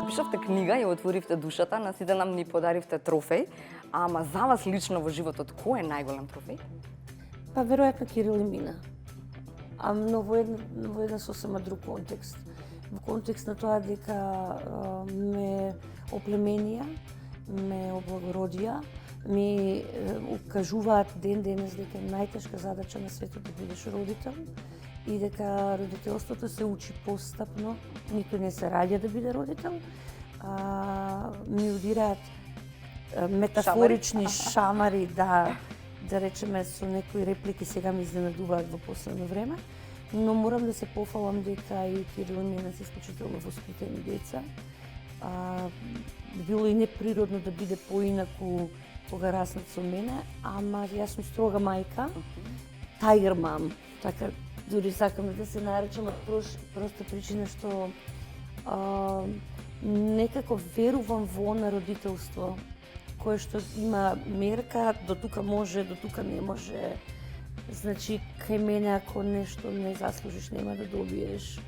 напишавте книга, ја отворивте душата, на сите нам ни подаривте трофеј, ама за вас лично во животот, кој е најголем трофеј? Па веројатно Кирил и Мина. Но во еден сосема друг контекст. Во контекст на тоа дека ме оплеменија, ме облагородија, ми укажуваат ден денес дека е најтешка задача на светот да бидеш родител и дека родителството се учи постапно, никој не се раѓа да биде родител. Ми удираат метафорични шамари, да речеме со некои реплики сега ми изненадуваат во последно време, но морам да се пофалам дека и Кирил и Мина се исклучително воспитани деца. Било и неприродно да биде поинаку кога раснат со мене, ама јас сум строга мајка, тайгер мам, така дури сакам да се наречам од проста причина што некако верувам во на родителство, кое што има мерка, до тука може, до тука не може. Значи, кај мене ако нешто не заслужиш, нема да добиеш.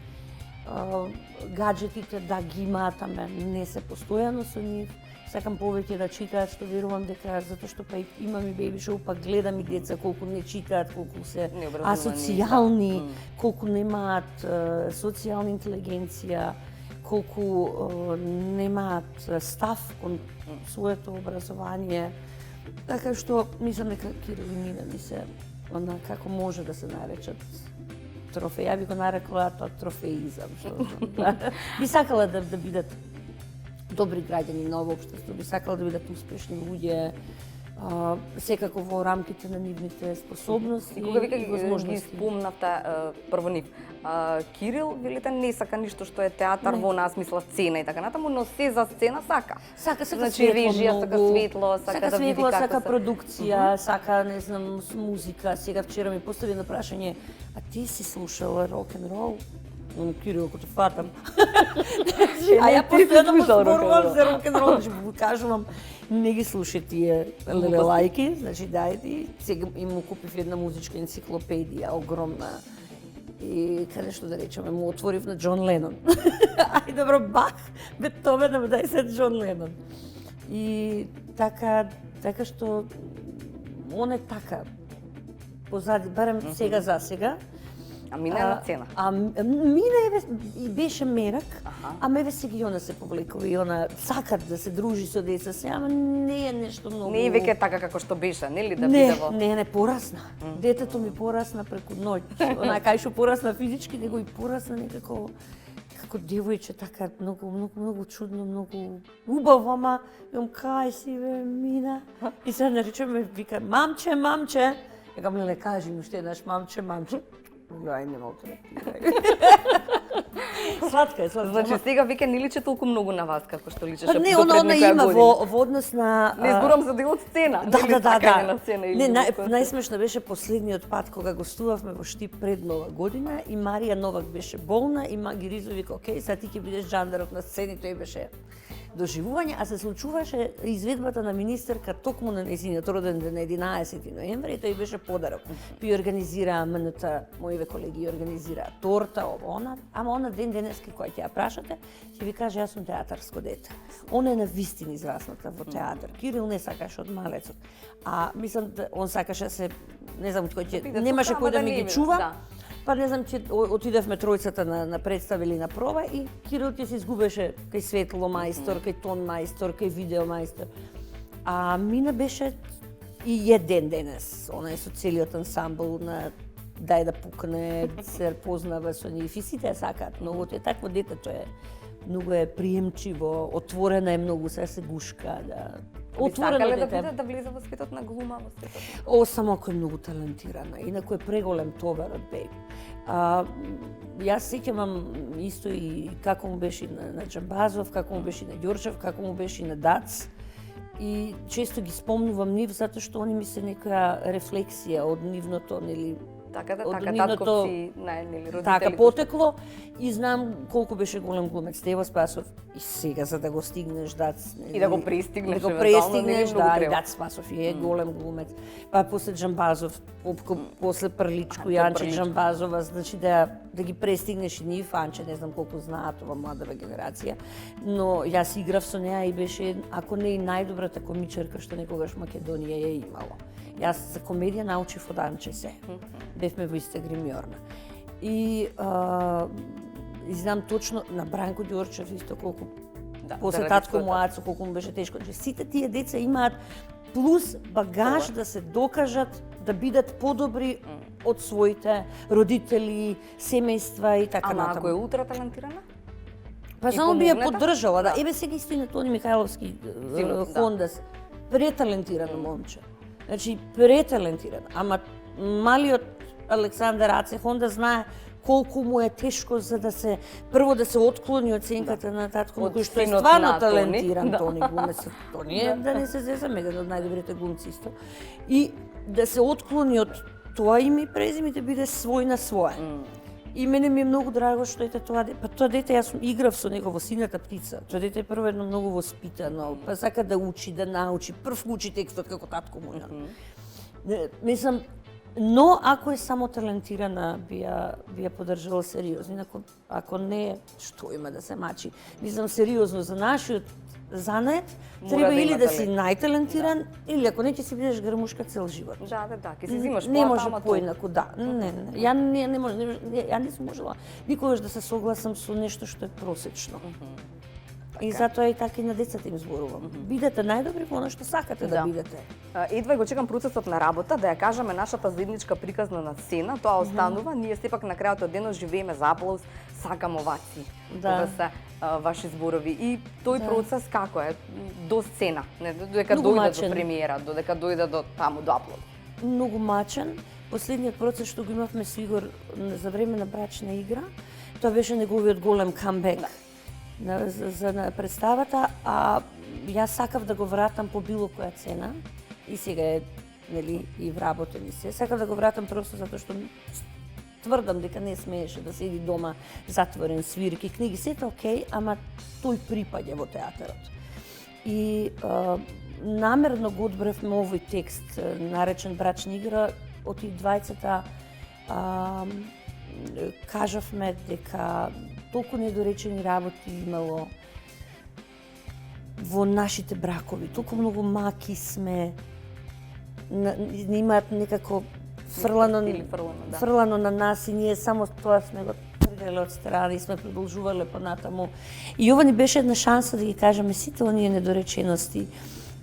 Гаджетите да ги имаат, ама не се постојано со нив. Сакам повеќе да читаат, што верувам дека затоа што па имам и беби шоу, па гледам и деца колку не читаат, колку се асоцијални, колку немаат социјална интелигенција, колку немаат став кон своето образование. Така што мислам дека Кирил и Мина ми се како може да се наречат трофеј. Ја би го нарекла тоа трофеизам, што би сакала да бидат добри граѓани на овој општество, би сакала да бидат успешни луѓе, секако во рамките на нивните способности и кога вика ги спомнавте прво нив. Кирил, велите, не сака ништо што е театар во нас, смисла сцена и така натаму, но се за сцена сака. Сака значи, режија, сака светло, сака да види како сака продукција, сака, не знам, музика. Сега вчера ми постави на прашање, а ти си слушала рок-н-рол? Кирил, ако те фатам. А ја постојано му зборувам за рок-н-рол, ќе му кажувам, не ги слушај тие лелелајки, значи дајди. Сега им му купив една музичка енциклопедија, огромна. И каде што да речеме, му отворив на Џон Ленон. Ај добро, Бах, Бетовен, ама дај се Џон Ленон. И така што он е така позади, барем сега за сега. А Мина е на цена. Мина беше мерак, а меве сега и она се повлекува и она сакат да се дружи со деца се, ама не е нешто многу. Не е веќе така како што беше, нели да биде во? Не порасна. Детето ми порасна преку ноќ. Она кај што порасна физички, него и порасна некако како девојче, така многу чудно, многу убаво, ама јам кај си бе Мина. И сега наречеме, вика мамче. Ја не кажи ми уште еднаш мамче. Ај, не мога да Сладка е. Значи сега веќе не личи толку многу на вас како што личеше до пред некоја година. Не, она има во однос на... Не зборам за дел од сцена. Да. На сцена или најсмешно беше последниот пат кога гостувавме во Штип пред Нова година и Марија Новак беше болна и Маги Ризо вика, окей, сега ти ќе бидеш Джандаров на сцени, тој беше доживување, а се случуваше изведбата на министерка токму на нејзиниот роден ден на 11 ноември и тој беше подарок. Би организираа МНТ, моите колеги организираа торта, она, ама она ден денески кој ќе ја прашате, ќе ви каже јас сум театарско дете. Она е на вистина израсната во театар. Кирил не сакаше од малецот. А мислам он сакаше се, не знам кој ќе немаше кој да ми ги чува. Па не знам, че отидевме тројцата на представа или на проба и Кирил ќе се изгубеше кај светло мајстор, кај тон мајстор, кај видео мајстор. А Мина беше и е ден денес. Она е со целиот ансамбл на Дај да пукне, се познава со нив и сите сакаат многу. Тоа е такво дете, тоа е многу е приемчиво, отворена е многу, се гушка, да. Отворено дете. Да влезе во светот на глума, во светот. Само ако е многу талентирана, инаку е преголем товар од беби. Јас сеќавам исто и како му беше на Џамбазов, како му беше на Ѓорчев, како му беше на Дац. И често ги спомнувам нив затоа што они ми се некоја рефлексија од нивното, нели, така, татковци, нели, родители. Така потекло и знам колку беше голем глумец Тево Спасов и сега за да го стигнеш Дац, и да го пристигнеш, да, и Дац Спасов е голем глумец. Па после Џамбазов, после Прличко, Јанче Џамбазова, значи да да ги престигнеш и нив, Анче не знам колку знаат ова младава генерација, но јас играв со неа и беше, ако не и најдобрата комичарка што некогаш Македонија ја имало. Јас за комедија научив од Анче се. Бевме во иста гримјорна. И знам точно на Бранко Ѓорчев исто колку после татко му Ацо колку му беше тешко. Сите тие деца имаат плюс багаж да се докажат да бидат подобри од своите родители, семејства и така Ама натаму. ако е ултра талентирана? Па само би ја поддржала, да. Еве сега исто и на Тони Михајловски, Хондас, преталентирано момче. Значи, преталентиран. Ама малиот Александар Аце Хонда знае колку му е тешко за да се прво да се отклони од сенката на татко му, кој што е стварно талентиран, Тони глумец. Тони е, да не се зезаме, еден од најдобрите глумци исто. И да се отклони од тоа име и презиме да биде свој на свое. И мене ми е многу драго што ете тоа дете, па тоа дете јас играв со него во Сината птица. Тоа дете е прво едно многу воспитано, па сака да учи, да научи, прв учи текстот како татко му. Мислам, но ако е само талентирана, би ја поддржала сериозно. Ако не, што има да се мачи? Мислам, сериозно за нашиот занет, треба или да си најталентиран, или ако не ќе си бидеш грмушка цел живот. Да, ќе си зимаш не може поинаку, да. Не. Ја не сум можела никогаш да се согласам со нешто што е просечно. И затоа и така и на децата им зборувам. Бидете најдобри во она што сакате да бидете. Едва го чекам процесот на работа, да ја кажеме нашата заедничка приказна на сцена, тоа останува, ние сепак на крајот од денот живееме за аплауз, сакам овации. Ова се ваши зборови. И тој процес како е? До сцена, не додека дојде до премиера, додека дојде до таму до аплауз. Многу мачен. Последниот процес што го имавме со Игор за време на брачна игра, тоа беше неговиот голем камбек. За представата, а јас сакав да го вратам по било која цена и сега е, нели, и вработен и се. Сакав да го вратам просто затоа што тврдам дека не смееше да седи дома затворен, свирки, книги, сето окей, ама тој припаѓа во театарот. И намерно го одбравме овој текст, наречен брачна игра, од и двајцата кажавме дека толку недоречени работи имало во нашите бракови, толку многу маки сме, не имаат некако фрлано на нас и ние само тоа сме го тргале од страна и сме продолжувале понатаму. И ова ни беше една шанса да ги кажеме сите оние недоречености.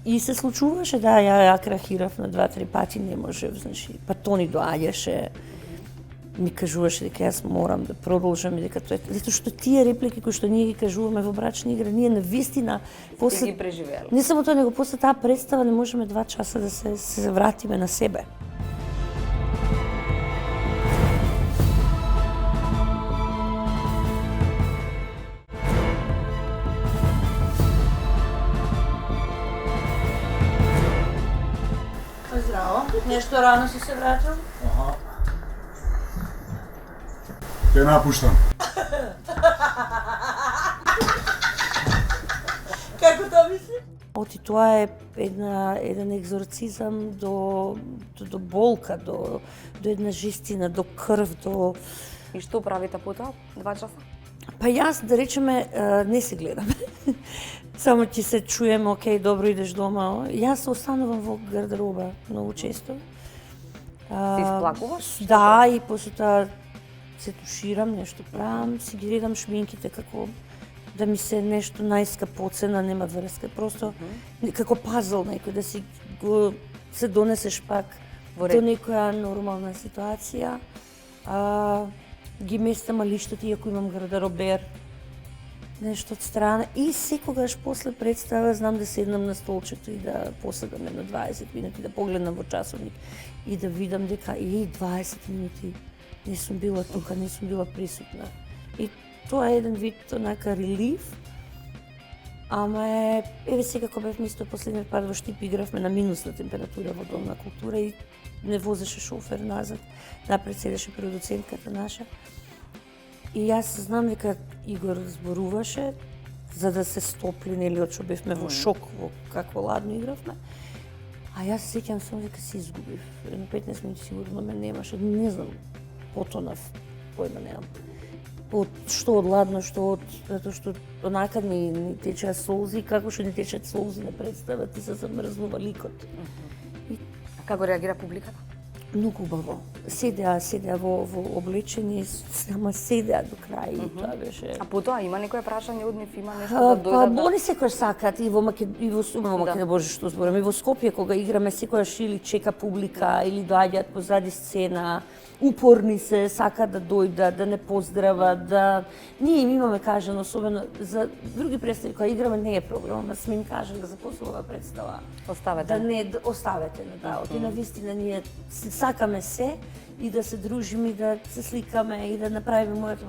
И се случуваше, да, ја крахирав на 2-3 пати, не можев, значи, па Тони доаѓаше, ми кажуваше дека јас морам да продолжам и дека тоа е, затоа што тие реплики кои што ние ги кажуваме во брачна игра, ние на вистина после ги преживеале. Не само тоа, него после таа представа не можеме 2 часа да се вратиме на себе. Здраво. Нешто рано си се вратил? Те напуштам. Како тоа мисли? Оти тоа е еден екзорцизам до болка, до една жестина, до крв, до... И што правите потоа? 2 часа? Па јас, да речеме, не се гледаме. Само ќе се чуеме, окей, добро идеш дома. Јас останувам во гардероба многу често. Се исплакуваш? Да, и после тоа се туширам, нешто правам, си ги редам шминките како да ми се нешто најскапоцена, нема врска, просто како пазл некој да си го се донесеш пак до некоја нормална ситуација. Ги местам алиштата, иако имам гардеробер, нешто од страна. И секогаш после представа знам да седнам на столчето и да поседам едно 20 минути, да погледнам во часовник и да видам дека 20 минути не сум била тука, не сум била присутна. И тоа е еден вид онака релив. Ама еве сега кога бевме исто последниот пат во Штип, игравме на минусна температура во Дом на култура и не возеше шофер назад, напред седеше продуцентката наша. И јас знам дека Игор зборуваше за да се стопли, нели, од што бевме во шок, во какво ладно игравме. А јас се сеќам само дека се изгубив. Едно 15 минути сигурно ме немаше, не знам, потонав. појма немам. Што од ладно, што од... Затоа што онака ни течеа солзи, како што ни течат солзи на представа, ти се замрзнува ликот. А како реагира публиката? Многу убаво. Седеа во облечени, ама седеа до крај и тоа беше... А потоа има некое прашање од нив, има нешто да Па, дојдат да... они секојаш сакаат и во Македонија, Боже што зборам, и во Скопје кога играме секојаш или чека публика или доаѓаат позади сцена, упорни се, сакаат да дојдат, да не поздрават, да... Ние им имаме кажано, особено за други представи кога играме не е проблем, ама сме им кажали да запослува представа. Оставете. Оставете, да. Оти на вистина ние сакаме се и да се дружиме, и да се сликаме и да направиме моето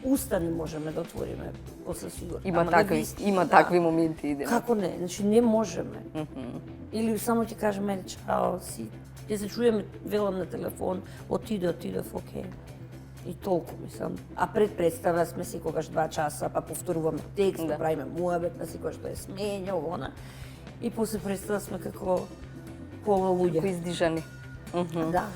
уста не можеме да отвориме после сигурно. Има такви моменти. Како не? Значи не можеме. Или само ти кажеме чао си. Ќе се чуеме, велам на телефон, отидов, окей. И толку, мислам. А пред представа сме секогаш 2 часа, па повторуваме текст, да правиме муабет на секој што е сменјал, она. И после представа сме како пола луѓе. Како издижани. Да.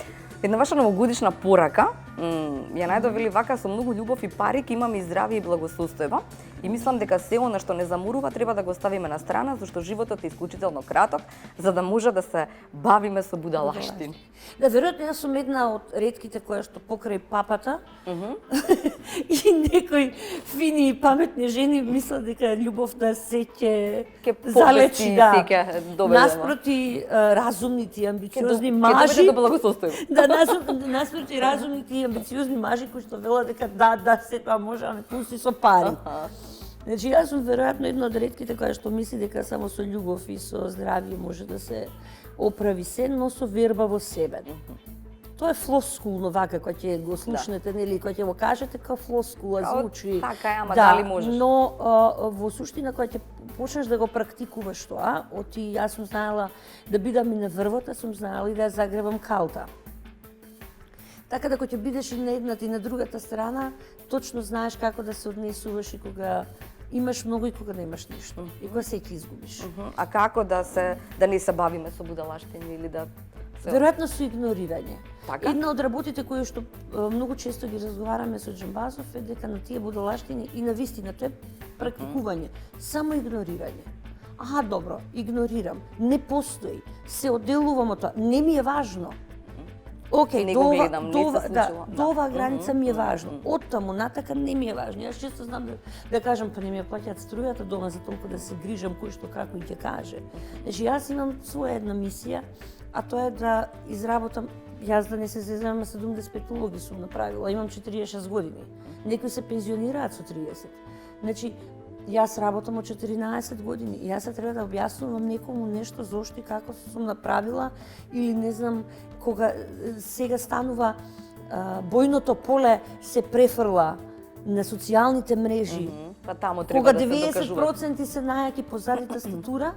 Една ваша новогодишна порака ја најдовели вака: со многу љубов и пари ќе имаме и здравје и благосостојба. И мислам дека се она што не замурува треба да го ставиме на страна, зашто животот е исклучително краток, за да може да се бавиме со будалаштини. Да, веројатно јас сум една од ретките која што покрај папата и некои фини и паметни жени мислат дека љубовта се ќе залечи, да. Наспроти разумните и амбициозни мажи. Ќе добиете до благосостојба. Да, наспроти разумните и амбициозни мажи кои што велат дека да, се тоа може, ама пусти со пари. Значи, јас сум веројатно една од ретките која што мисли дека само со љубов и со здравје може да се оправи се, но со верба во себе. Тоа е флоскулно вака кога ќе го слушнете, нели, кога ќе го кажете како флоскула звучи. Така е, ама дали можеш? Но во суштина кога ќе почнеш да го практикуваш тоа, оти јас сум знаела да бидам и на врвот, сум знаела и да ја загребам калта. Така да кога ќе бидеш и на едната и на другата страна, точно знаеш како да се однесуваш и кога имаш многу и кога немаш ништо. И кога се ќе изгубиш. А како да не се бавиме со будалаштини или да Веројатно со игнорирање. Така? Една од работите кои што многу често ги разговараме со Џамбазов е дека на тие будалаштини и на вистина тоа е практикување, само игнорирање. Аха, добро, игнорирам, не постои, се одделувам од тоа, не ми е важно. Океј, до оваа граница ми е важно. Од таму натака не ми е важно. Јас често знам да кажам, па не ми ја плаќаат струјата дома за толку да се грижам кој што како и ќе каже. Значи јас имам своја една мисија, а тоа е да изработам, јас да не се зезам, 75 улоги сум направила, имам 46 години. Некои се пензионираат со 30. Значи, јас работам од 14 години и јас треба да објаснувам некому нешто зошто и како сум направила или не знам кога сега станува бојното поле се префрла на социјалните мрежи. Па таму треба да се докажува. Кога 90% се најаки позади тастатура,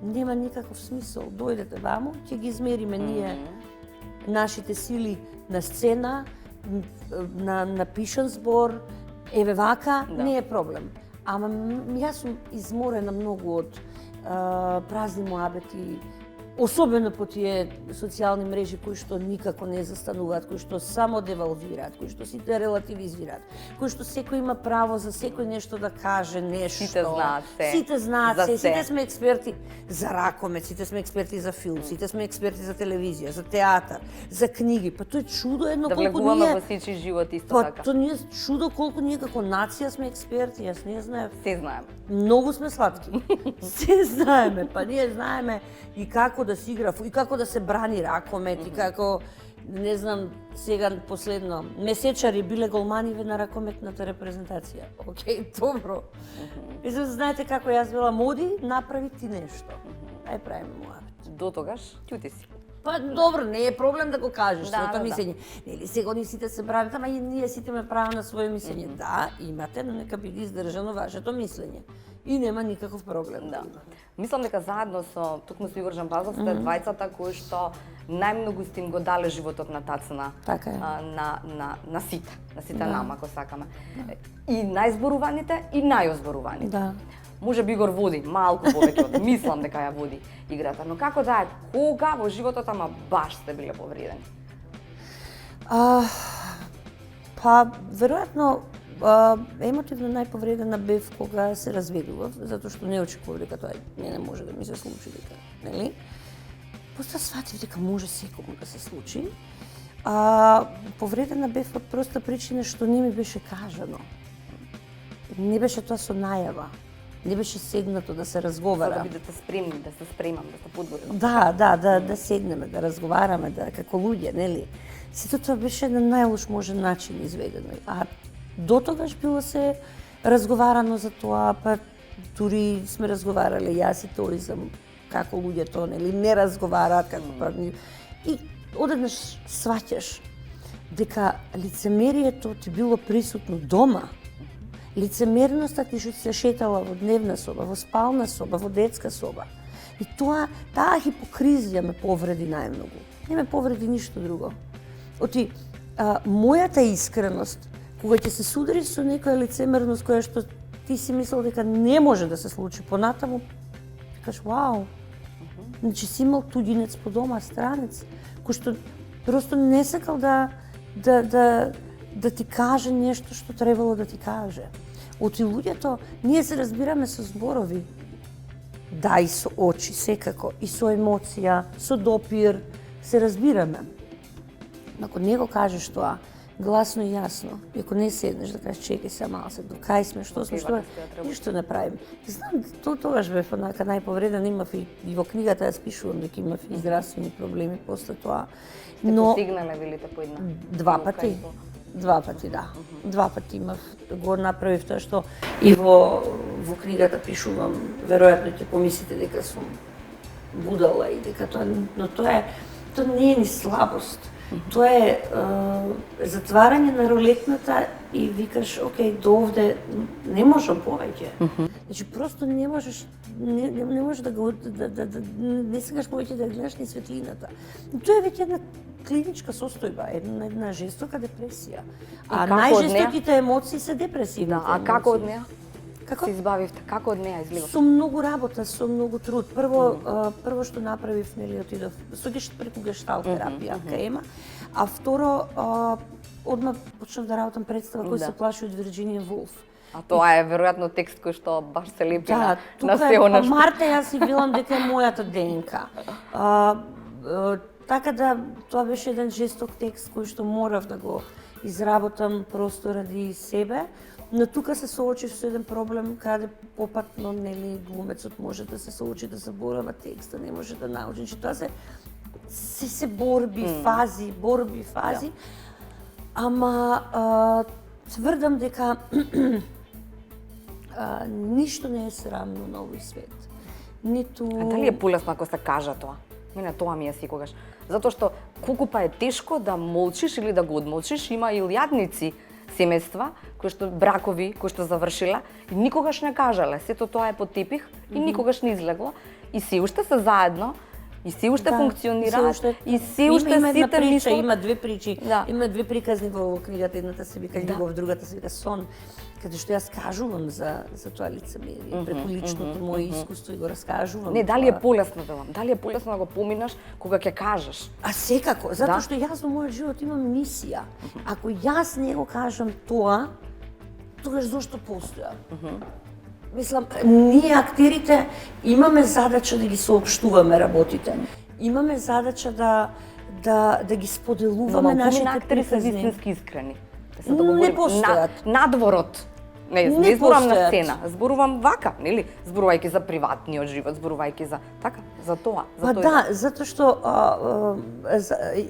нема никаков смисол. Дојдете ваму, ќе ги измериме ние нашите сили на сцена, на пишан збор, еве вака, не е проблем. Ама јас сум изморена многу од празни муабети, особено по тие социјални мрежи кои што никако не застануваат, кои што само девалвираат, кои што сите релативизираат, кои што секој има право за секој нешто да каже нешто. Сите знаат се. Сите знаат се, се. сите сме експерти за ракомет, сите сме експерти за филм, сите сме експерти за телевизија, за театар, за книги. Па тоа е чудо едно да колку влегуваме ние во сечи живот исто Па така. тоа ние чудо колку ние како нација сме експерти, јас не знаев. Се знаем. Многу сме сладки. Се знаеме, па ние знаеме и како да се игра, и како да се брани ракомет, и како, не знам, сега последно, месечари биле голманиве на ракометната репрезентација. Океј, добро. И знаете како јас била моди, направи ти нешто. Ај правиме муабет. До тогаш, ќути си. Па добро, не е проблем да го кажеш своето да. мислење. Нели сега они сите се прават, ама и ние сите ме право на свое мислење. Да, имате, но нека биде издржано вашето мислење. И нема никаков проблем да има. Мислам дека заедно со токму со Игор Џамбазов сте двајцата кои што најмногу сте им го дале животот на тацна. Така е. На сите нама, ако сакаме. И најзборуваните и најозборуваните. Да. Може би Игор води малку повеќе од мислам дека ја води играта, но како да е, кога во животот ама баш сте биле повредени? Па, веројатно, емотивно најповредена бев кога се разведував, затоа што не очекував дека тоа не може да ми се случи, дека, нели? После сватив дека може секому да се случи. Повредена бев од проста причина што не ми беше кажано. Не беше тоа со најава. Не беше седнато да се разговара. Да бидете спремни, да се спремам, да се подготвам. Да седнеме, да разговараме, да како луѓе, нели? Сето тоа беше на најлош можен начин изведено. А до тогаш било се разговарано за тоа, па дури сме разговарале јас и тој за како луѓето, нели, не разговараат, како па... И одеднаш сваќаш дека лицемерието ти било присутно дома. Лицемерноста ти што се шетала во дневна соба, во спална соба, во детска соба. И таа хипокризија ме повреди најмногу. Не ме повреди ништо друго. Оти, мојата искреност, кога ќе се судариш со некоја лицемерност која што ти си мислел дека не може да се случи понатаму, кажеш, вау, значи си имал туѓинец по дома, странец, кој што просто не сакал да ти каже нешто што требало да ти каже. Оти луѓето, ние се разбираме со зборови. Да, и со очи, секако, и со емоција, со допир, се разбираме. Ако не го кажеш тоа, гласно и јасно, и ако не седнеш да кажеш чекај се мало се, до кај сме, што сме, што ништо не правиме. Знам, тогаш бев онака најповреден, имав и во книгата јас пишувам дека имав и здравствени проблеми после тоа. Но постигнале велите по една? Два пати, да. Два пати имав, го направив тоа што и во книгата пишувам, веројатно ќе помислите дека сум будала и дека тоа, но тоа не е ни слабост. Тоа е затварање на рулетната и викаш, окей, до овде не можам повеќе. Значи просто не можеш да го не сакаш повеќе да гледаш ни светлината. Тоа е веќе една клиничка состојба, една жестока депресија. А најжестоките емоции се депресивните. А како од неа? Како? Се избавивте? Како од неа излегов? Со многу работа, со многу труд. Прво што направив, нели, отидов преку гешталт терапија кај ема, а второ одма почнав да работам представа кој се плаши од Вирџинија Вулф. А тоа е веројатно текст кој што баш се лепи на тука се она што... Марта, јас си билам дека е мојата ДНК. Така да, тоа беше еден жесток текст кој што морав да го изработам просто ради себе. Но тука се соочив со еден проблем каде попатно, нели, глумецот може да се соочи да заборава текста, не може да научи. Значи тоа се борби, фази. Ама тврдам дека ништо не е срамно на овој свет. Ниту... А дали е полесно ако се кажа тоа? Мене тоа ми е секогаш. Затоа што колку па е тешко да молчиш или да го одмолчиш, има и илјадници семејства, бракови кои што завршила и никогаш не кажале, сето тоа е под тепих и никогаш не излегло и се уште се заедно и се уште функционираат и се уште сите мислат. Има две причи, има две приказни во книгата, едната се вика љубов, другата се вика сон, каде што јас кажувам за тоа лицемерие, преку личното моје искуство и го раскажувам. Не, дали е полесно, велам, дали е полесно да го поминаш кога ќе кажеш? А секако, затоа што јас во мојот живот имам мисија. Ако јас не го кажам тоа, тогаш зошто постојам? Мислам, ние актерите имаме задача да ги соопштуваме работите. Имаме задача да ги споделуваме нашите приказни. актери се вистински искрени. Не постојат. Надворот. Не зборувам на сцена, зборувам вака, нели? Зборувајќи за приватниот живот, зборувајќи за така, за тоа. Па да, затоа што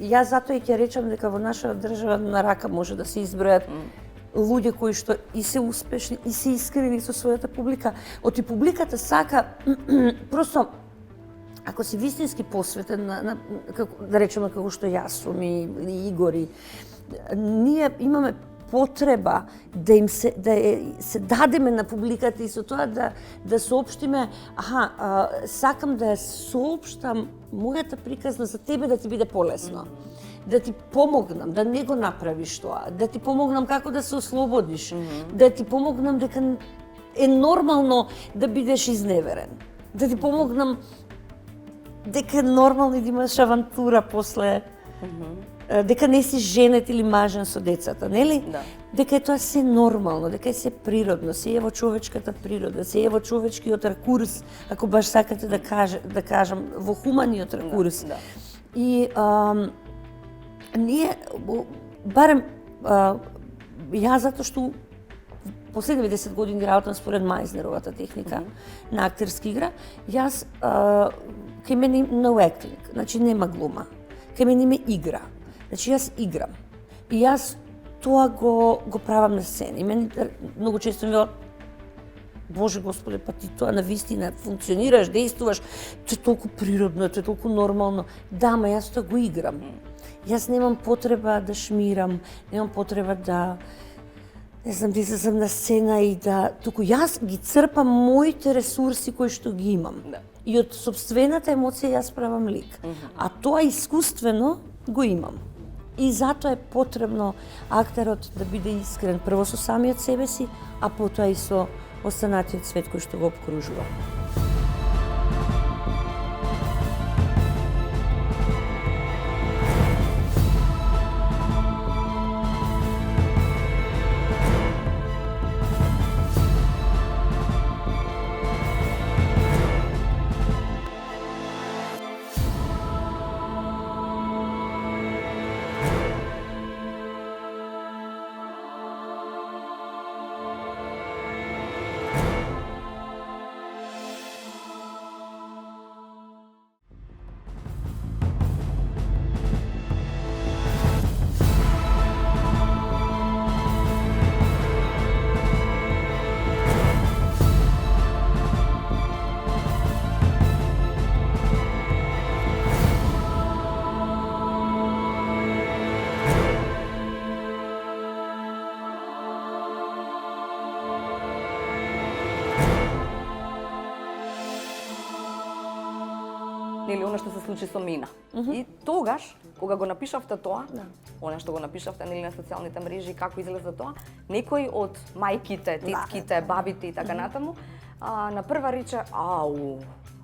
јас затоа и ќе речам дека во наша држава на рака може да се избројат луѓе кои што и се успешни и се искрени со својата публика. Оти публиката сака просто ако си вистински посветен на да речеме како што јас сум и Игори, ние имаме потреба да се дадеме на публиката и со тоа да соопштиме, сакам да ја соопштам мојата приказна за тебе да ти биде полесно. Да ти помогнам да не го направиш тоа, да ти помогнам како да се ослободиш, да ти помогнам дека е нормално да бидеш изневерен, да ти помогнам дека е нормално да имаш авантура после дека не си женет или мажен со децата, нели? Да. Дека е тоа се нормално, дека е се природно, се е во човечката природа, се е во човечкиот ракурс, ако баш сакате да кажам, во хуманиот ракурс. Да. И ние, барем ја затоа што последните 10 години работам според Мајзнеровата техника на актерска игра, јас кај мене no acting, значи нема глума. Кај мене има игра. Значи јас играм. И јас тоа го правам на сцена. И мене многу често ми велат: Боже Господе, па ти тоа навистина функционираш, действуваш, тоа е толку природно, тоа е толку нормално. Да, ма јас тоа го играм. Јас немам потреба да шмирам, немам потреба да не знам, да излезам на сцена и да... Туку јас ги црпам моите ресурси кои што ги имам. Да. И од сопствената емоција јас правам лик. А тоа искуствено го имам. И затоа е потребно актерот да биде искрен прво со самиот себе си, а потоа и со останатиот свет кој што го обкружува. Нели она што се случи со Мина. И тогаш кога го напишавте тоа, она што го напишавте нели на социјалните мрежи, како излезе тоа, некој од мајките, тетките, бабите и така натаму, на прва рече: "Ау,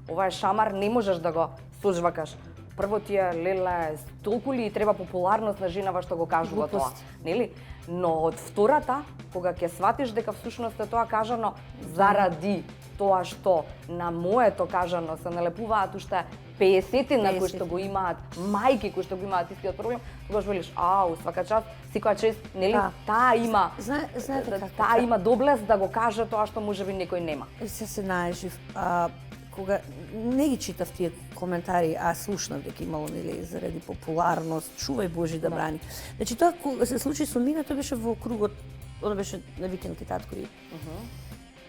ова е шамар, не можеш да го сожвакаш." Прво ти е, леле, толку ли треба популарност на женава што го кажува тоа, нели? Но од втората, кога ќе сватиш дека всушност е тоа кажано заради тоа што на моето кажано се налепуваат уште 50-тина кои што го имаат, мајки кои што го имаат истиот проблем, тогаш велиш: "Ау, свака час, секоја чест, нели, таа има, знаете како, таа има доблест да го каже тоа што можеби некој нема." Се најжив. Кога не ги читав тие коментари, а слушнав дека имало нели заради популарност, чувај Божи да брани. Значи тоа кога се случи со Мина, тоа беше во кругот, она беше на викенд кај татко и.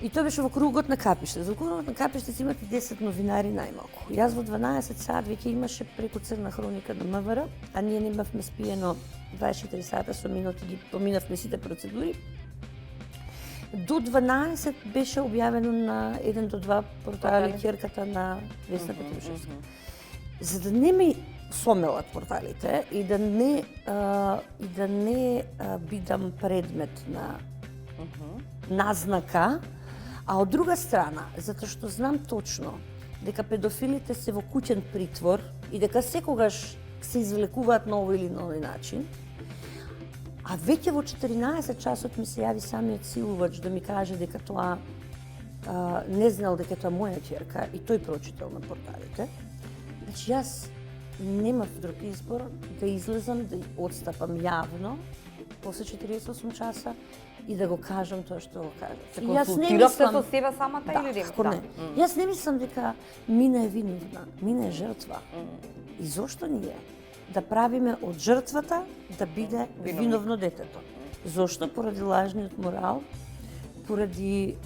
И тоа беше во кругот на Капиште. За кругот на Капиште си имате 10 новинари најмалку. Јас во 12 сат веќе имаше преку црна хроника на МВР, а ние немавме спиено 24 сата со минути, ги поминавме сите процедури. До 12 беше објавено на 1 до 2 портали ќерката на Весна Петрушевска. За да не ми сомелат порталите и да не бидам предмет на назнака, а од друга страна, затоа што знам точно дека педофилите се во куќен притвор и дека секогаш се извлекуваат на овој или на овој начин, а веќе во 14 часот ми се јави самиот силувач да ми каже дека тоа не знал дека тоа моја ќерка и тој прочитал на порталите. Значи јас немав друг избор да излезам, да отстапам јавно после 48 часа и да го кажам тоа што го кажав. Се консултиравте со себе самата или дека? Како не? Јас не мислам дека Мина е виновна, Мина е жртва. И зошто ние да правиме од жртвата да биде виновно детето? Зошто? Поради лажниот морал, поради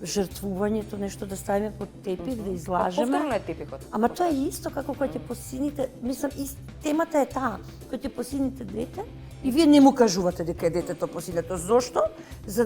жртвувањето, нешто да ставиме под тепих, да излажеме. Повторно е тепихот. Ама тоа е исто како кога ќе посините, мислам, темата е таа, кога ќе посините дете И вие не му кажувате дека е детето посилето. Зошто? За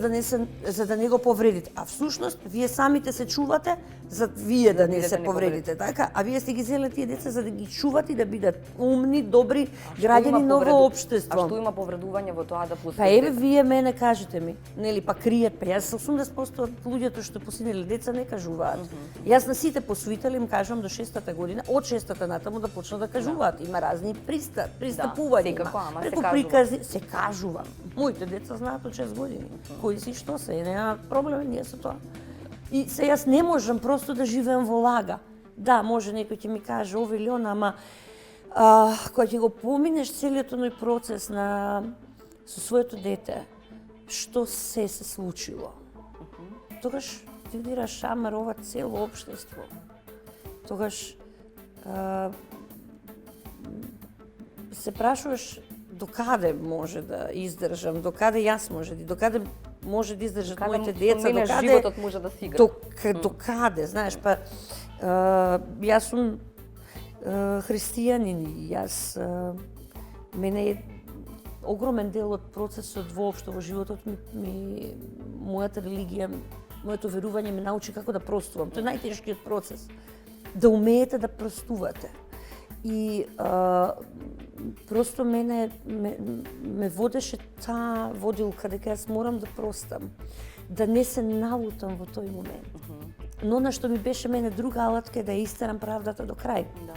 да не го повредите. А всушност, вие самите се чувате за вие да не се повредите, така? А вие сте ги зеле тие деца за да ги чувате и да бидат умни, добри граѓани на ово општество. А што има повредување во тоа да пуснете? Па еве вие мене кажете ми, нели па кријат, па јас 80% од луѓето што посинеле деца не кажуваат. Јас на сите посвители им кажам до 6-та година, од 6-та натаму да почнат да кажуваат. Има разни пристапувања. секако, ама се преку кажува. прикази се кажува. Моите деца знаат од 6 години. Кои си што се, нема проблем ние со тоа. И се јас не можам просто да живеам во лага. Да, може некој ќе ми каже ова или она, ама кога ќе го поминеш целиот тој процес со своето дете, што се случило, тогаш ти удира шамар ова цело општество. Тогаш се прашуваш докаде може да издржам, докаде јас докаде може да издржат моите деца, докаде животот може да си игра. Докаде, знаеш, па јас сум христијанин и јас мене е огромен дел од процесот воопшто во животот ми мојата религија, моето верување ме научи како да простувам. Тоа е најтешкиот процес. Да умеете да простувате. И просто мене ме водеше таа водилка дека јас морам да простам, да не се налутам во тој момент. Но на што ми беше мене друга алатка е да истерам правдата до крај. Да.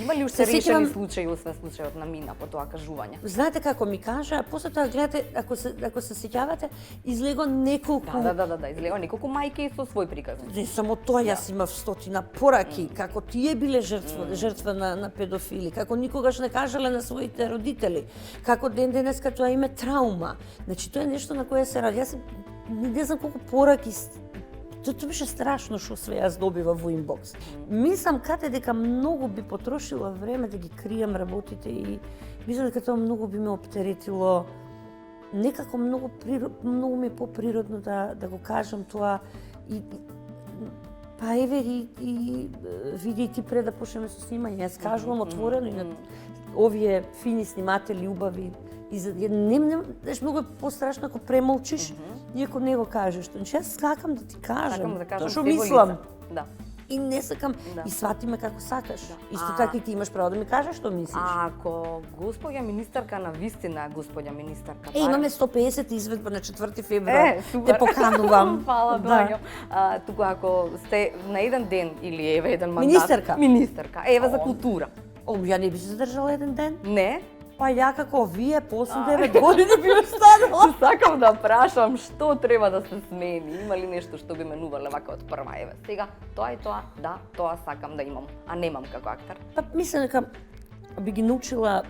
Има ли уште решени случаи освен случајот на Мина по тоа кажување? Знаете како ми кажа, а после тоа гледате, ако се сеќавате, излего неколку излего неколку мајки со свој приказ. Не само тоа, јас имав стотина пораки како тие биле жртва на педофили, како никогаш не кажале на своите родители, како ден денеска тоа име траума. Значи тоа е нешто на кое се ради. Јас не знам колку пораки. Тоа беше страшно што све јас добива во инбокс. Мислам каде дека многу би потрошила време да ги кријам работите и мислам дека тоа многу би ме оптеретило. Некако многу ми е поприродно да го кажам тоа и па еве и види ти пред да почнеме со снимање. Јас кажувам отворено и на овие фини сниматели убави. Знаеш, многу е пострашно ако премолчиш и ако не го кажеш. Значи, јас сакам да ти кажам тоа што мислам. Да. И не сакам, и свати ме како сакаш. Исто така и ти имаш право да ми кажеш што мислиш. Ако госпоѓа министарка на вистина, госпоѓа министарка... имаме 150 изведба на 4 февруар. Те поканувам. Фала, Брањо. Туку ако сте на еден ден или еве еден мандат... Министерка. Еве за култура. Ја не би се задржала еден ден. Не? Па ја како вие после 9 години би останала. Сакам да прашам што треба да се смени. Има ли нешто што би менувале вака од прва? Еве, сега тоа и тоа, да, тоа сакам да имам, а немам како актер. Па мислам дека би ги научила,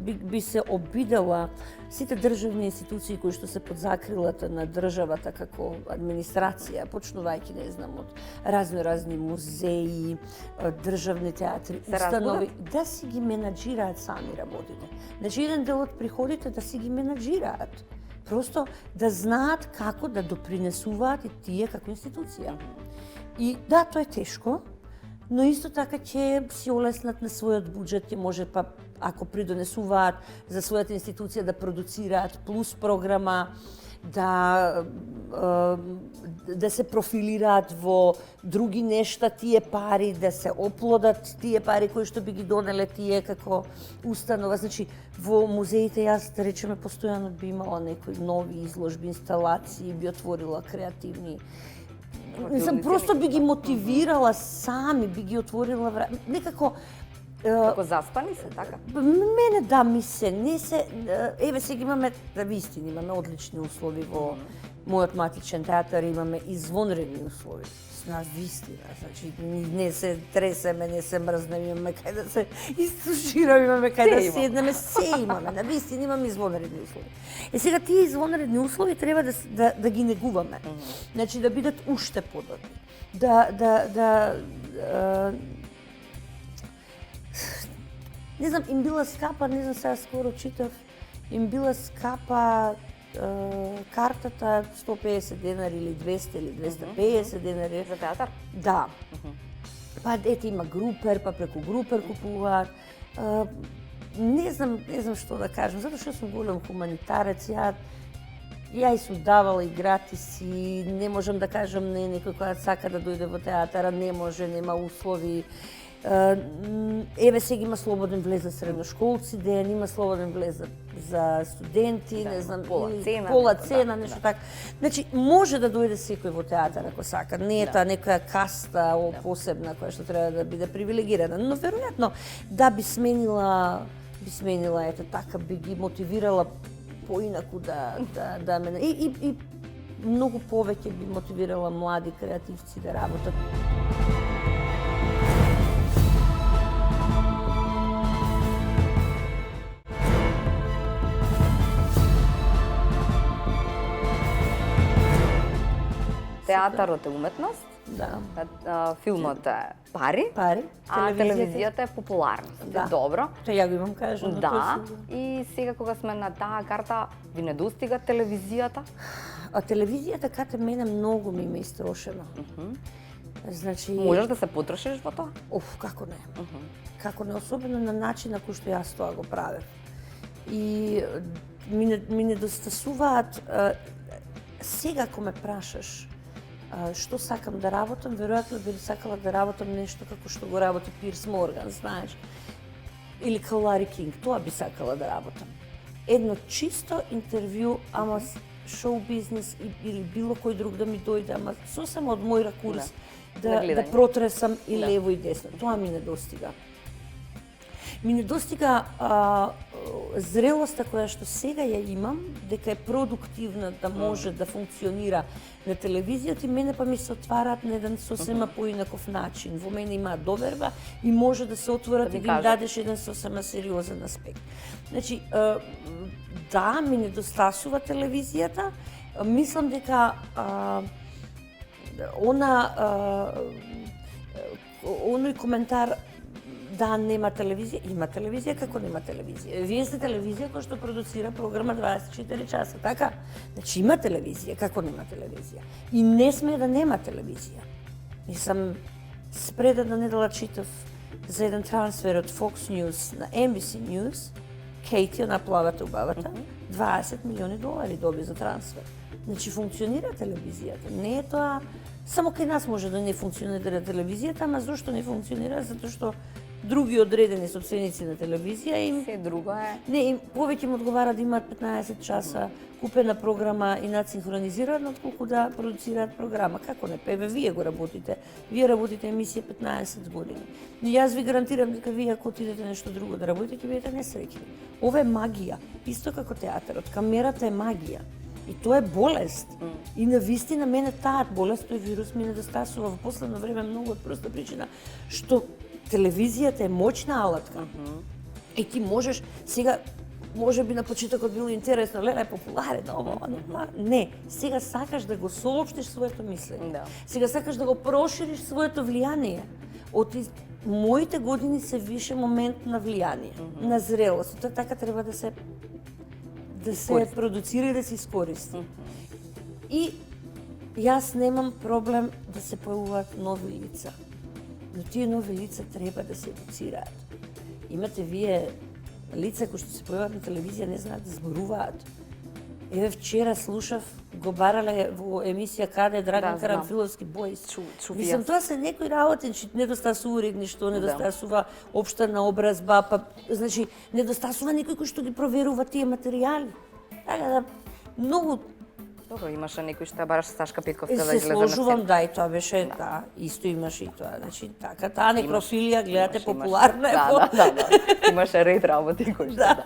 би се обидела сите државни институции кои што се под закрилата на државата како администрација, почнувајќи, не знам, од разни музеи, државни театри, установи, да си ги менаџираат сами работите. Значи, еден дел од приходите да си ги менаџираат. Просто да знаат како да допринесуваат и тие како институција. И да, тоа е тешко, но исто така ќе си олеснат на својот буџет, ќе може па ако придонесуваат за својата институција да продуцираат плюс програма, да се профилираат во други нешта тие пари, да се оплодат тие пари кои што би ги донеле тие како установа. Значи, во музеите јас, да речеме, постојано би имала некои нови изложби, инсталации, би отворила креативни. Просто би ги мотивирала сами, би ги отворила време. Некако како заспани се, така? Мене да ми се, не се, еве сега имаме, да вистина, имаме одлични услови во мојот матичен театар, имаме извонредни услови. На вистина, значи не се тресеме, не се мрзнеме, имаме кај да се истушираме, имаме кај да седнеме, се имаме, на вистина имаме извонредни услови. Сега тие извонредни услови треба да ги негуваме. Значи да бидат уште подобри. Не знам, им била скапа, не знам, сега скоро читав, им била скапа картата 150 денари или 200 или 250 денари. За театар? Да. Па ете има групер, па преку групер купуваат. не знам што да кажам, затоа што сум голем хуманитарец, ја и сум давала и гратиси, не можам да кажам не некој која сака да дојде во театара, не може, нема услови. Еве сега има слободен влез за средношколци, ден има слободен влез за студенти, не знам, пола цена, нешто така. Значи, може да дојде секој во театар ако сака, не е тоа некоја каста посебна која што треба да биде привилегирана, но веројатно да би сменила ето така, би ги мотивирала поинаку да мене и многу повеќе би мотивирала млади креативци да работат. Театарот е уметност, филмот е пари, а телевизијата е популарност. Добро. Тоа ја го имам кажано. Да, и сега кога сме на таа карта, ви недостига телевизијата? А телевизијата кате мене многу ми истрошено. Значи, можеш да се потрошиш во тоа? Како не. Како не, особено на начин на кој што јас тоа го правев. И ми недостасуваат сега кога ме прашаш што сакам да работам, веројатно би сакала да работам нешто како што го работи Пирс Морган, знаеш, или као Лари Кинг, тоа би сакала да работам. Едно чисто интервју, ама шоу бизнес или било кој друг да ми дојде, ама сосема од мој ракурс да протресам и лево и десно. Тоа ми недостига. Ми недостига зрелоста која што сега ја имам, дека е продуктивна да може да функционира на телевизијата и мене па ми се отвараат на еден сосема поинаков начин. Во мене има доверба и може да се отворат и да им дадеш еден сосема сериозен аспект. Значи, да, ми недостасува телевизијата. Мислам дека оној коментар да нема телевизија, има телевизија, како нема телевизија. Вие сте телевизија која што продуцира програма 24 часа, така? Значи има телевизија, како нема телевизија. И не сме да нема телевизија. Мислам, пред една недела читав за еден трансфер од Fox News на NBC News, Кейти, она плавата убавата, $20 милиони доби за трансфер. Значи функционира телевизијата. Не е тоа само кај нас може да не функционира телевизијата, ама зошто не функционира? Затоа што други одредени собственици на телевизија им се друго е. Не, им повеќе им одговара да имаат 15 часа купена програма и надсинхронизирана отколку да продуцираат програма. Како не? Еве вие го работите. Вие работите емисија 15 години. Но јас ви гарантирам дека вие ако отидете нешто друго да работите, ќе бидете несреќни. Ова е магија, исто како театарот. Камерата е магија. И тоа е болест. И навистина мене таа болест, тој вирус ми недостасува во последно време многу од проста причина што телевизијата е моćна алатка. И ти можеш сега, може би на почетокот било интересно, леле, популарен, ова, не. Сега сакаш да го соопштиш своето мислење. Сега сакаш да го прошириш своето влијание. Од моите години се више момент на влијание, на зрелост. Тоа така треба да се продуцира и да се искористи. И јас немам проблем да се појавуваат нови лица. Но тие нови лица треба да се едуцираат. Имате вие лица кои што се појават на телевизија, не знаат да зборуваат. Еве вчера слушав, го барале во емисија каде Драган Карамфиловски бојс. Мислам, тоа се некои работи, недостасува уредништво, недостасува општа наобразба, па значи недостасува некој кој што ги проверува тие материјали. Така да многу Добро, имаше некој што бараш Сашка Петковска да се излезе на сложувам, да, и тоа беше, да, исто имаше и тоа. Значи, така, таа некрофилија, гледате, популарна е. Да. Имаше ред работи кои што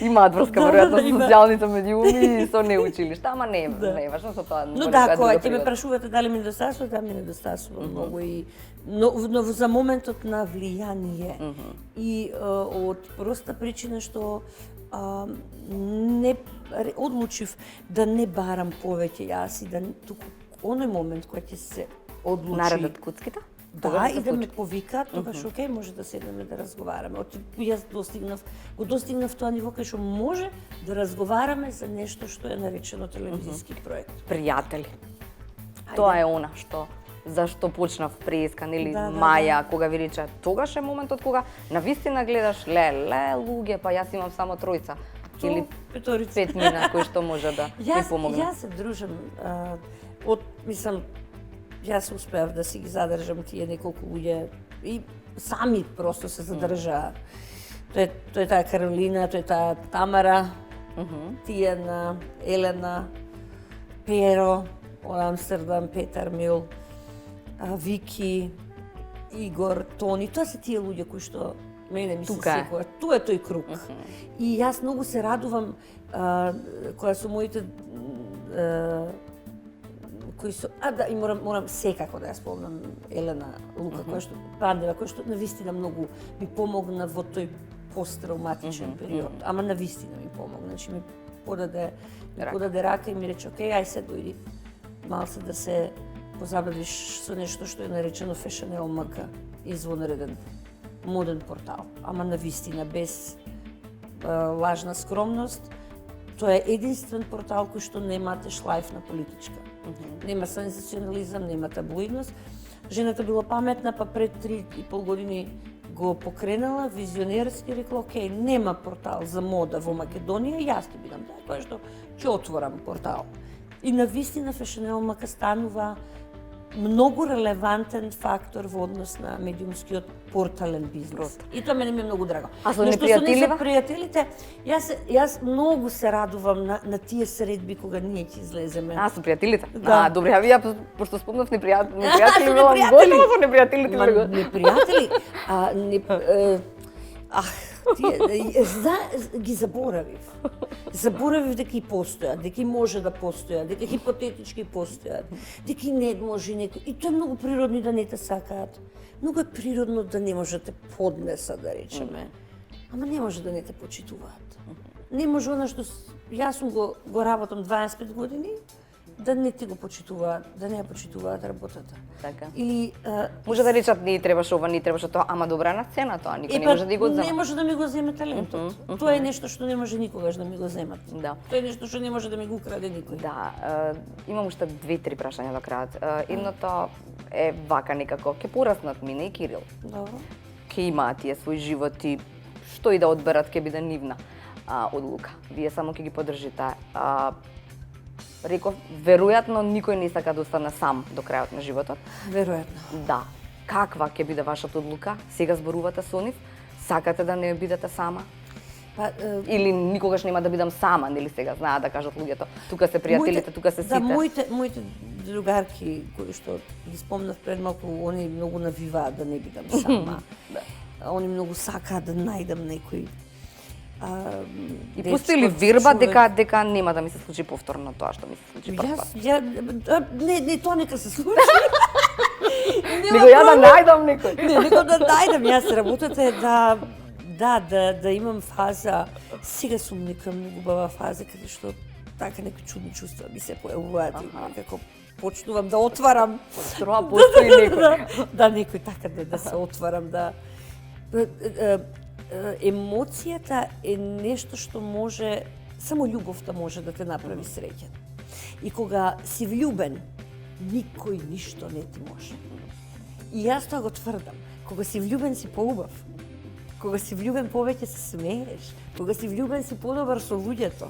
имаат врска, веројатно, со социјалните медиуми и со неучилишта, ама не е важно со тоа. Но да, кога ќе ме прашувате дали ми недостасува, да ми недостасува многу и но за моментот на влијание и од проста причина што не одлучив да не барам повеќе јас и да туку оној момент кога ќе се одлучи наредат куцките? Да, и да ме повикаат, тогаш окей, може да седнеме да разговараме. Јас го достигнав тоа ниво кај што може да разговараме за нешто што е наречено телевизиски проект. Пријатели. Тоа е она што зашто почнав преска, нели, Да, да, Маја, кога ви рече, тогаш е моментот кога навистина гледаш, луѓе, па јас имам само тројца. Или петорица. 5 мина кои што може да ми помогне. Јас се дружам мислам, јас успеав да си ги задржам тие неколку луѓе и сами просто се задржаа. Тој е таа Каролина, тој е таа Тамара, Тијана, Елена, Перо, од Амстердам, Петар Мил, Вики, Игор, Тони. Тоа се тие луѓе кои што мене ми се секоја. Тоа е тој круг. И јас многу се радувам кога со моите кои со и морам секако да ја спомнам Елена Лука, која што Пандева, која што навистина многу ми помогна во тој посттравматичен период. Ама навистина ми помогна, значи ми подаде рака и ми рече, окей, ај се дојди малце да се позабавиш со нешто што е наречено Fashion LMK, извонреден моден портал, ама навистина без лажна скромност. Тоа е единствен портал кој што немате шлајф на политичка. Нема сензационализам, нема таблоидност. Жената била паметна, па пред 3,5 години го покренала, визионерски рекла, окей, нема портал за мода во Македонија, јас ќе бидам таа која што ќе отворам портал. И навистина Fashion LMK станува многу релевантен фактор во однос на медиумскиот портален бизнес. И тоа мене ми е многу драго. А со непријателите? Пријателите, јас многу се радувам на тие средби кога ние ќе излеземе. Со пријателите? Да. Добре, ја пошто спомнав непријатели, билам готова со непријателите. Непријатели, ги заборавив. Заборавив дека и постојат, дека и може да постојат, дека хипотетички постојат, дека и не може некој. И тоа е многу природно да не те сакаат. Многу е природно да не може да те поднесат, да речеме. Ама не може да не те почитуваат. Не може она што јас сум го работам 25 години, да не ти го почитуваат, да не ја почитуваат работата. Така. Или може да речат не требаше ова, не требаше тоа, ама добра на цена тоа, никој не може да го зема. Не може да ми го земе талентот. Тоа е нешто што не може никогаш да ми го земат. Да. Тоа е нешто што не може да ми го украде никој. Да, имам уште 2-3 прашања до крајот. Едното е вака некако, ќе пораснат Мина и Кирил. Добро. Ќе имаат тие свој живот и што и да одберат ќе биде нивна одлука. Вие само ќе ги поддржите. Реков, веројатно никој не сака да остане сам до крајот на животот. Веројатно. Да. Каква ќе биде вашата одлука? Сега зборувате со нив? Сакате да не бидете сама? Или никогаш нема да бидам сама, нели сега знаат да кажат луѓето. Тука се пријателите, тука се сите. Да, моите другарки кои што ги спомнав пред малку, они многу навиваат да не бидам сама. Они многу сакаат да најдам некој и пустили вирба дека нема да ми се случи повторно тоа што ми се случи прв пат. Не, тоа нека се случи. Него ја да најдам некој. Не, него да најдам. Јас работата е да имам фаза. Сега сум нека многу бава фаза каде што така некои чудни чувства ми се појавуваат и како почнувам да отварам. Тоа постои некој. Да, некој така да се отварам, да. Емоцијата е нешто што може, само љубовта може да те направи среќен. И кога си влюбен, никој ништо не ти може. И јас тоа го тврдам. Кога си влюбен си поубав. Кога си влюбен повеќе се смееш. Кога си влюбен си подобар со луѓето.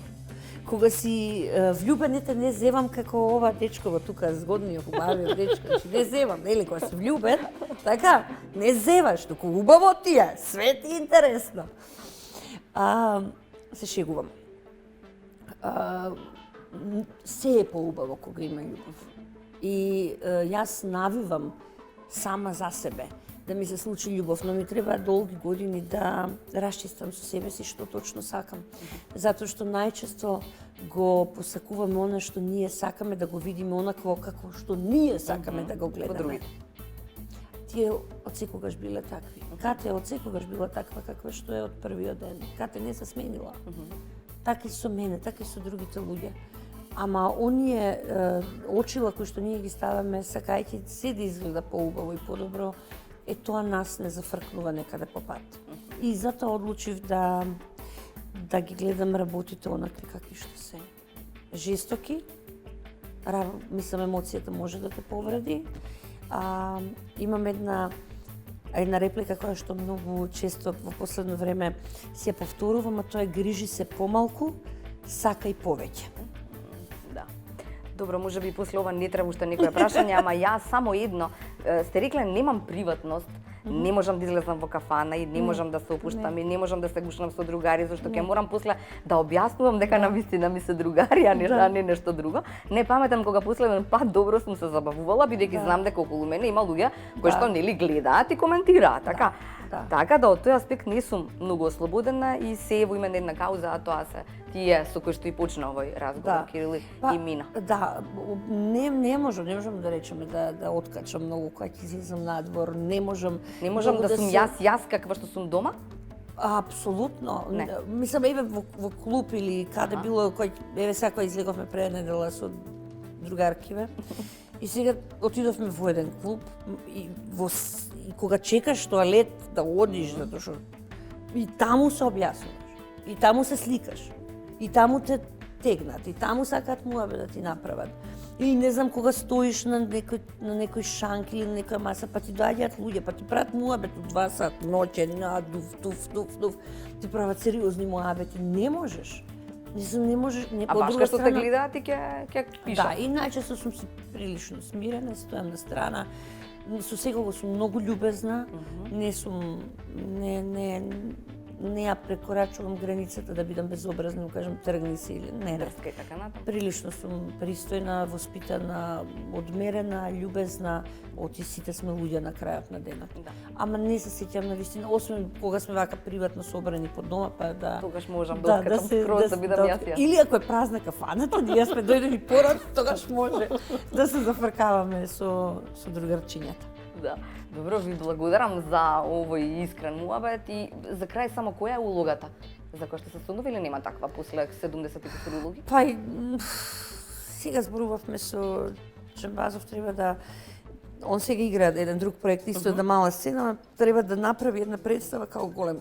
Кога си влюбен, не зевам како ова дечко тука, згодниот, хубавиот дечко, не зевам, нели, кога си влюбен, така, не зеваш, туку убаво ти е, све ти е интересно. Се шегувам. Се е поубаво кога има љубов. И јас навивам сама за себе да ми се случи љубов, но ми треба долги години да расчистам со себе си што точно сакам. Затоа што најчесто го посакуваме она што ние сакаме да го видиме онакво како што ние сакаме да го гледаме. Тие од секогаш биле такви. Кате од секогаш била таква каква што е од првиот ден. Кате не се сменила. Така и со мене, така и со другите луѓе. Ама оние очила кои што ние ги ставаме сакајќи се да изгледа поубаво и подобро, тоа нас не зафркнува некаде по пат. И затоа одлучив да ги гледам работите онакви какви што се. Жестоки, мислам емоцијата може да те повреди, Имам една реплика која што многу често во последно време се повторувам, а тоа е грижи се помалку, сакај повеќе. Да. Добро, може би после ова не треба уште некоја прашање, ама јас само едно. Сте рекле, немам приватност, не можам да излезам во кафана и не можам да се опуштам и не можам да се гушнам со другари, зашто ќе морам после да објаснувам дека навистина ми се другари, а не нешто друго. Не паметам кога последен пат добро сум се забавувала, бидејќи знам дека околу мене има луѓе кои што нели гледаат и коментираат, така. Така да од тој аспект не сум многу ослободена и се во име на една кауза, а тоа се тие со кои што и почна овој разговор, Кирил и Мина. Да, не можам да речеме да откачам многу кога ќе излезам надвор, не можам да сум јас каква што сум дома? Апсолутно. Мислам, еве во клуб или каде било, еве сега излеговме пред недела со другаркиве и сега отидовме во еден клуб и кога чекаш тоалет да одиш, затоа што и таму се објаснуваш, и таму се сликаш, и таму те тегнат, и таму сакаат муабет да ти направат. И не знам кога стоиш на некој шанк или на некоја маса, па ти доаѓаат луѓе, па ти прават муабет у 2 сат ноќе, дуф. Ти прават сериозни муабети, не можеш. Не можеш, не по друга страна. А баш што те гледаат и ќе пишат. Да, и најчесто сум си прилично смирена, стојам на страна. Со секого сум многу љубезна, не сум не ја прекорачувам границата да бидам безобразна, да кажам тргни се или не. Дрска и така натаму. Прилично сум пристојна, воспитана, одмерена, љубезна, оти сите сме луѓе на крајот на денот. Да. Ама не се сеќам на вистина, освен кога сме вака приватно собрани под дома, па да. Тогаш можам да откачам скроз да бидам јас. Или ако е празна кафаната, ние сме дојдени порано, тогаш може да се зафркаваме со другарчињата. Да. Добро, ви благодарам за овој искрен муабет и за крај само која е улогата за која што се сонува или нема таква после 70 улоги? Па сега зборувавме со Чембазов, треба да он сега игра еден друг проект, исто една мала сцена, треба да направи една представа као голем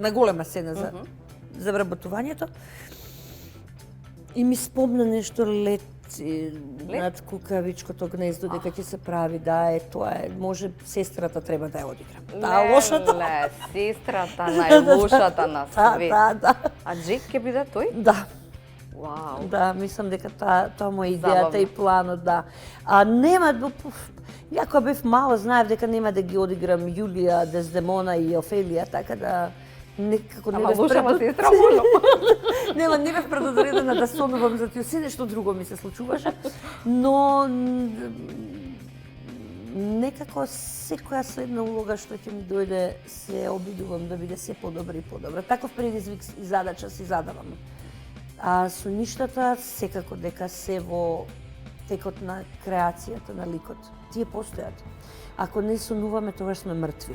на голема сцена за вработувањето. И ми спомна нешто лет над кукавичкото гнездо, дека ќе се прави, тоа е, може сестрата треба да ја одигра. Таа лошата. Сестрата најлошата на свет. Да. А Джек ќе биде тој? Да. Вау. Да, мислам дека тоа му е идејата и планот, да. А нема, ја кога бев мала, знаев дека нема да ги одиграм Јулија, Дездемона и Офелија, така да некако не бев сестра можам. Не бев предодредена да сонувам за тие, се нешто друго ми се случуваше, но некако секоја следна улога што ќе ми дојде се обидувам да биде се подобра и подобра. Таков предизвик и задача си задавам. А со ништата секако дека се во текот на креацијата на ликот. Тие постојат. Ако не сонуваме, тогаш сме мртви.